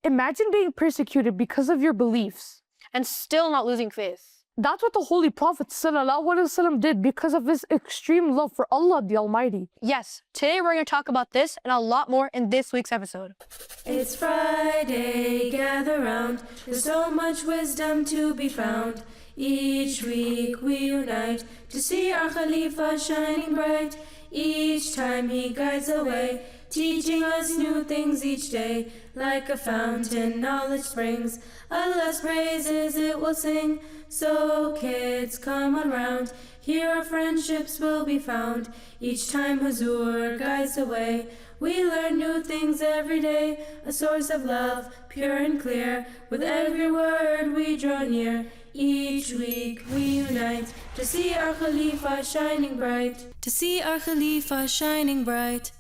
Imagine being persecuted because of your beliefs and still not losing faith. That's what the Holy Prophet ﷺ did because of his extreme love for Allah the Almighty. Yes, today we're going to talk about this and a lot more in this week's episode. It's Friday, gather round. There's so much wisdom to be found. Each week we unite to see our Khalifa shining bright. Each time he guides the way, teaching us new things each day. Like a fountain, knowledge springs. Allah's praises it will sing. So kids, come on round. Here our friendships will be found. Each time Huzoor guides the way, we learn new things every day. A source of love, pure and clear. With every word we draw near. Each week we unite to see our Khalifa shining bright. To see our Khalifa shining bright.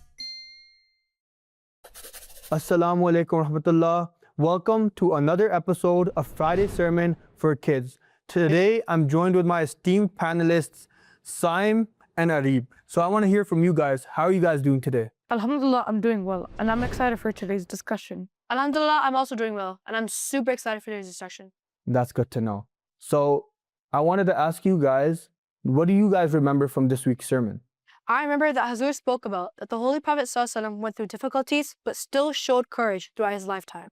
Assalamu alaikum rahmatullah. Welcome to another episode of Friday Sermon for Kids. Today I'm joined with my esteemed panelists Saim and Arib. So I want to hear from you guys. How are you guys doing today? Alhamdulillah, I'm doing well, and I'm excited for today's discussion. Alhamdulillah, I'm also doing well, and I'm super excited for today's discussion. That's good to know. So I wanted to ask you guys, what do you guys remember from this week's sermon? I remember that Huzoor spoke about that the Holy Prophet ﷺ went through difficulties but still showed courage throughout his lifetime.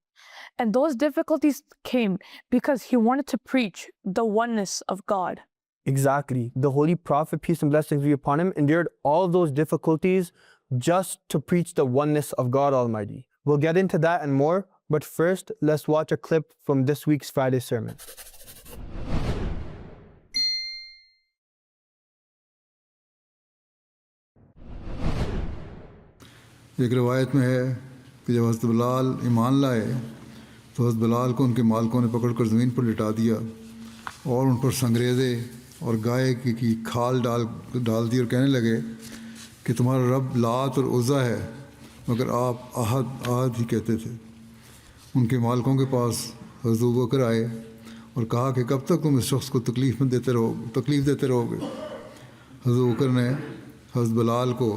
And those difficulties came because he wanted to preach the oneness of God. Exactly. The Holy Prophet, peace and blessings be upon him, endured all of those difficulties just to preach the oneness of God Almighty. We'll get into that and more, but first, let's watch a clip from this week's Friday sermon. एक रवायत में है कि जब हज़रत बिलाल ईमान लाए तो हज़रत बिलाल को उनके मालिकों ने पकड़कर ज़मीन पर लिटा दिया और उन पर संगरेज़े और गाय की खाल डाल दी और कहने लगे कि तुम्हारा रब लात और उज़्ज़ा है, मगर आप आहद ही कहते थे। उनके मालिकों के पास हज़रत अबू बकर आए और कहा कि कब तक तुम इस शख्स को तकलीफ़ देते रहोगे। हज़रत अबू बकर ने हज़रत बिलाल को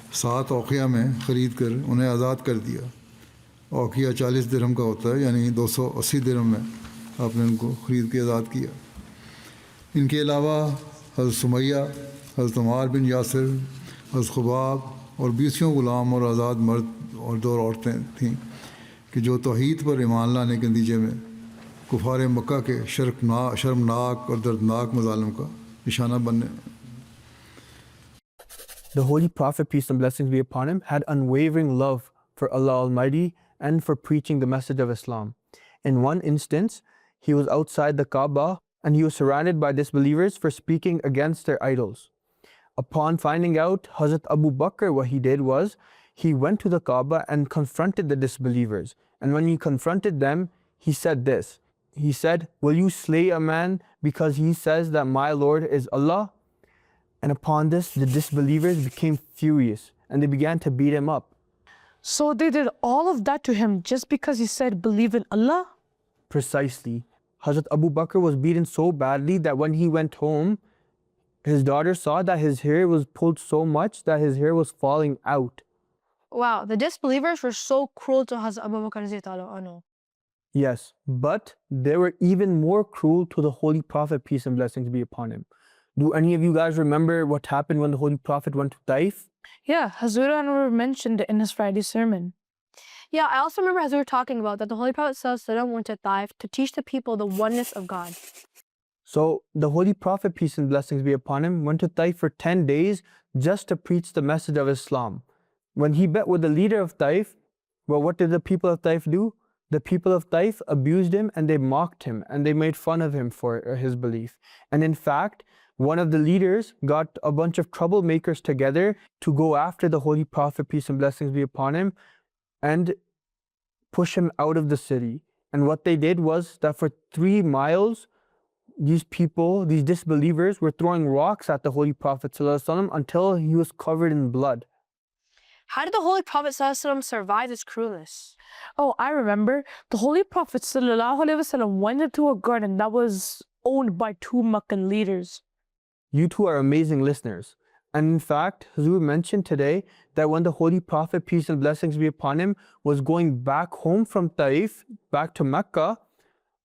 7 औक़िया में ख़रीद कर उन्हें आज़ाद कर दिया। औक़िया 40 दिरहम का होता है, यानी 280 दिरहम में आपने उनको ख़रीद के आज़ाद किया। इनके अलावा हज़रत सुमैया, हज़रत अम्मार बिन यासिर, हज़रत खुबाब और 20 ग़ुलाम और आज़ाद मर्द और 2 औरतें थीं कि जो तौहीद पर ईमान लाने के नतीजे में कुफ़ार मक्का के शर्मनाक और दर्दनाक मज़ालिम का निशाना बनने। The Holy Prophet, peace and blessings be upon him, had unwavering love for Allah Almighty and for preaching the message of Islam. In one instance, he was outside the Kaaba and he was surrounded by disbelievers for speaking against their idols. Upon finding out Hazrat Abu Bakr, what he did was, he went to the Kaaba and confronted the disbelievers. And when he confronted them, he said this. He said, "Will you slay a man because he says that my Lord is Allah?" And upon this, the disbelievers became furious and they began to beat him up. So they did all of that to him just because he said, "Believe in Allah"? Precisely. Hazrat Abu Bakr was beaten so badly that when he went home, his daughter saw that his hair was pulled so much that his hair was falling out. Wow, the disbelievers were so cruel to Hazrat Abu Bakr anhu. Yes, but they were even more cruel to the Holy Prophet, peace and blessings be upon him. Do any of you guys remember what happened when the Holy Prophet went to Taif? Yeah, Huzoor Anwar mentioned it in his Friday sermon. Yeah, I also remember Huzoor talking about that the Holy Prophet ﷺ went to Taif to teach the people the oneness of God. So the Holy Prophet, peace and blessings be upon him, went to Taif for 10 days just to preach the message of Islam. When he met with the leader of Taif, well, what did the people of Taif do? The people of Taif abused him and they mocked him and they made fun of him for his belief. And in fact, one of the leaders got a bunch of troublemakers together to go after the Holy Prophet, peace and blessings be upon him, and push him out of the city. And what they did was that for 3 miles, these people, these disbelievers, were throwing rocks at the Holy Prophet ﷺ until he was covered in blood. How did the Holy Prophet ﷺ survive this cruelness? Oh, I remember. The Holy Prophet ﷺ went into a garden that was owned by 2 Meccan leaders. You two are amazing listeners. And in fact, Huzoor mentioned today that when the Holy Prophet, peace and blessings be upon him, was going back home from Taif, back to Mecca,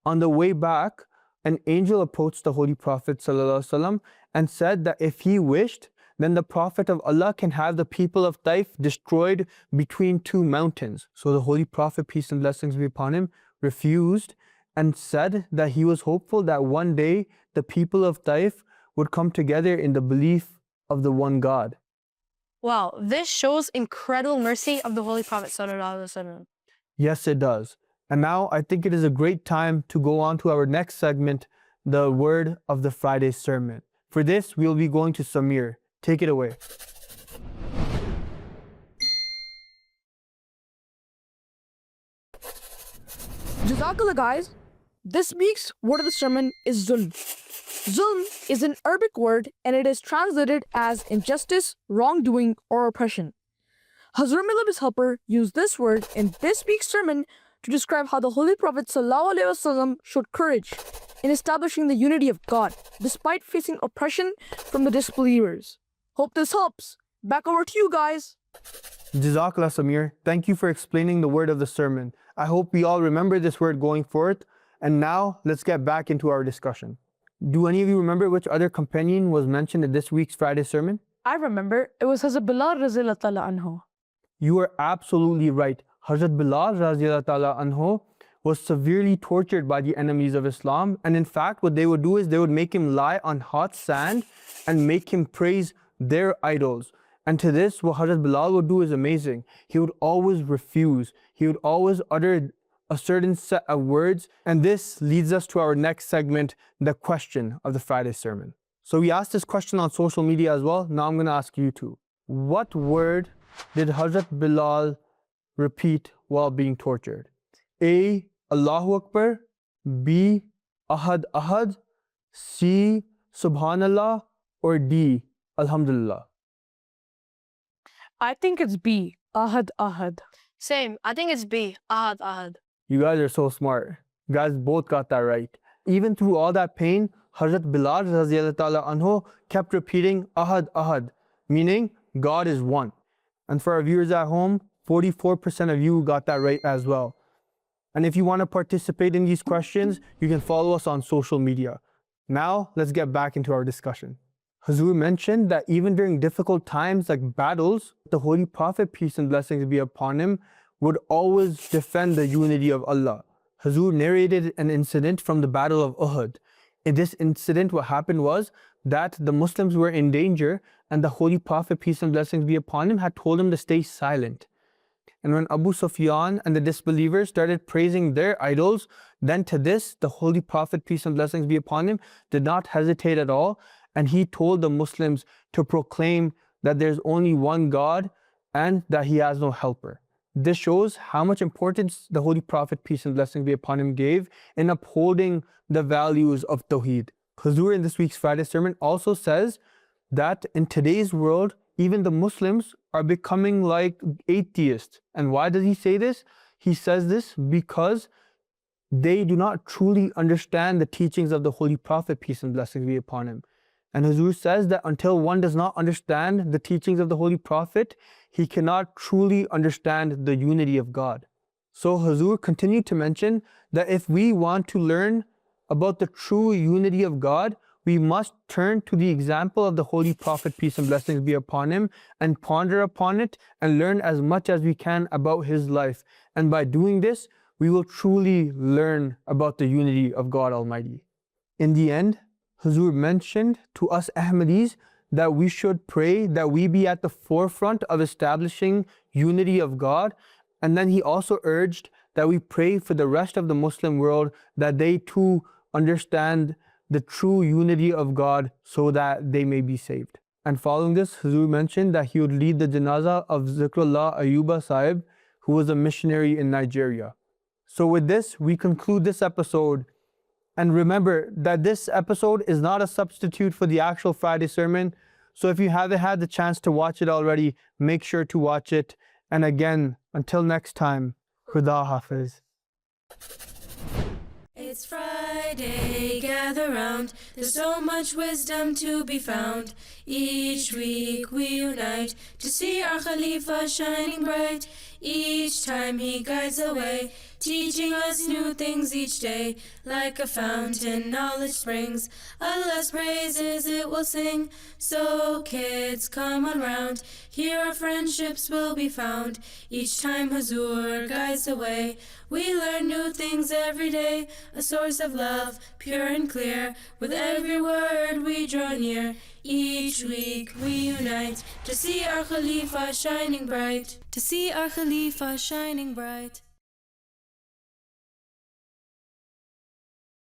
on the way back, an angel approached the Holy Prophet ﷺ and said that if he wished, then the Prophet of Allah can have the people of Taif destroyed between two mountains. So the Holy Prophet, peace and blessings be upon him, refused and said that he was hopeful that one day the people of Taif would come together in the belief of the one God. Wow, this shows incredible mercy of the Holy Prophet ﷺ. Yes, it does. And now I think it is a great time to go on to our next segment, the word of the Friday sermon. For this, we'll be going to Samir. Take it away. Jazakallah, guys. This week's word of the sermon is zulm. Zulm is an Arabic word and it is translated as injustice, wrongdoing, or oppression. Huzoor, may Allah be his helper, used this word in this week's sermon to describe how the Holy Prophet ﷺ showed courage in establishing the unity of God despite facing oppression from the disbelievers. Hope this helps. Back over to you guys. Jazakallah, Samir. Thank you for explaining the word of the sermon. I hope we all remember this word going forth. And now let's get back into our discussion. Do any of you remember which other companion was mentioned in this week's Friday sermon? I remember it was Hazrat Bilal Raziyallahu Ta'ala Anhu. You are absolutely right. Hazrat Bilal Raziyallahu Ta'ala Anhu was severely tortured by the enemies of Islam. And in fact, what they would do is they would make him lie on hot sand and make him praise their idols. And to this, what Hazrat Bilal would do is amazing. He would always refuse. He would always utter a certain set of words. And this leads us to our next segment, the question of the Friday sermon. So we asked this question on social media as well. Now I'm going to ask you too. What word did Hazrat Bilal repeat while being tortured? A. Allahu Akbar. B. Ahad Ahad. C. Subhanallah. Or D. Alhamdulillah. I think it's B. Ahad Ahad. Same, I think it's B. Ahad Ahad. You guys are so smart. You guys both got that right. Even through all that pain, Hazrat Bilal Raziyallahu Ta'ala Anhu kept repeating Ahad Ahad, meaning God is one. And for our viewers at home, 44% of you got that right as well. And if you want to participate in these questions, you can follow us on social media. Now, let's get back into our discussion. Huzoor mentioned that even during difficult times like battles, the Holy Prophet, peace and blessings be upon him, would always defend the unity of Allah. Huzoor narrated an incident from the Battle of Uhud. In this incident, what happened was that the Muslims were in danger and the Holy Prophet, peace and blessings be upon him, had told him to stay silent. And when Abu Sufyan and the disbelievers started praising their idols, then to this, the Holy Prophet, peace and blessings be upon him, did not hesitate at all. And he told the Muslims to proclaim that there's only one God and that he has no helper. This shows how much importance the Holy Prophet, peace and blessings be upon him, gave in upholding the values of Tawheed. Huzoor in this week's Friday sermon also says that in today's world, even the Muslims are becoming like atheists. And why does he say this? He says this because they do not truly understand the teachings of the Holy Prophet, peace and blessings be upon him. And Huzoor says that until one does not understand the teachings of the Holy Prophet, he cannot truly understand the unity of God. So Huzoor continued to mention that if we want to learn about the true unity of God, we must turn to the example of the Holy Prophet, peace and blessings be upon him, and ponder upon it and learn as much as we can about his life. And by doing this, we will truly learn about the unity of God Almighty. In the end, Huzoor mentioned to us Ahmadis that we should pray that we be at the forefront of establishing unity of God. And then he also urged that we pray for the rest of the Muslim world that they too understand the true unity of God so that they may be saved. And following this, Huzoor mentioned that he would lead the janazah of Zikrullah Ayuba Sahib, who was a missionary in Nigeria. So with this, we conclude this episode. And remember that this episode is not a substitute for the actual Friday sermon. So if you haven't had the chance to watch it already, make sure to watch it. And again, until next time, Khuda Hafiz. It's Friday, gather round. There's so much wisdom to be found. Each week we unite to see our Khalifa shining bright. Each time he guides the way, teaching us new things each day. Like a fountain, knowledge springs. Allah's praises it will sing. So kids, come on round. Here our friendships will be found. Each time Huzoor guides the way, we learn new things every day. A source of love, pure and clear. With every word we draw near. Each week we unite to see our Khalifa shining bright. To see our Khalifa shining bright.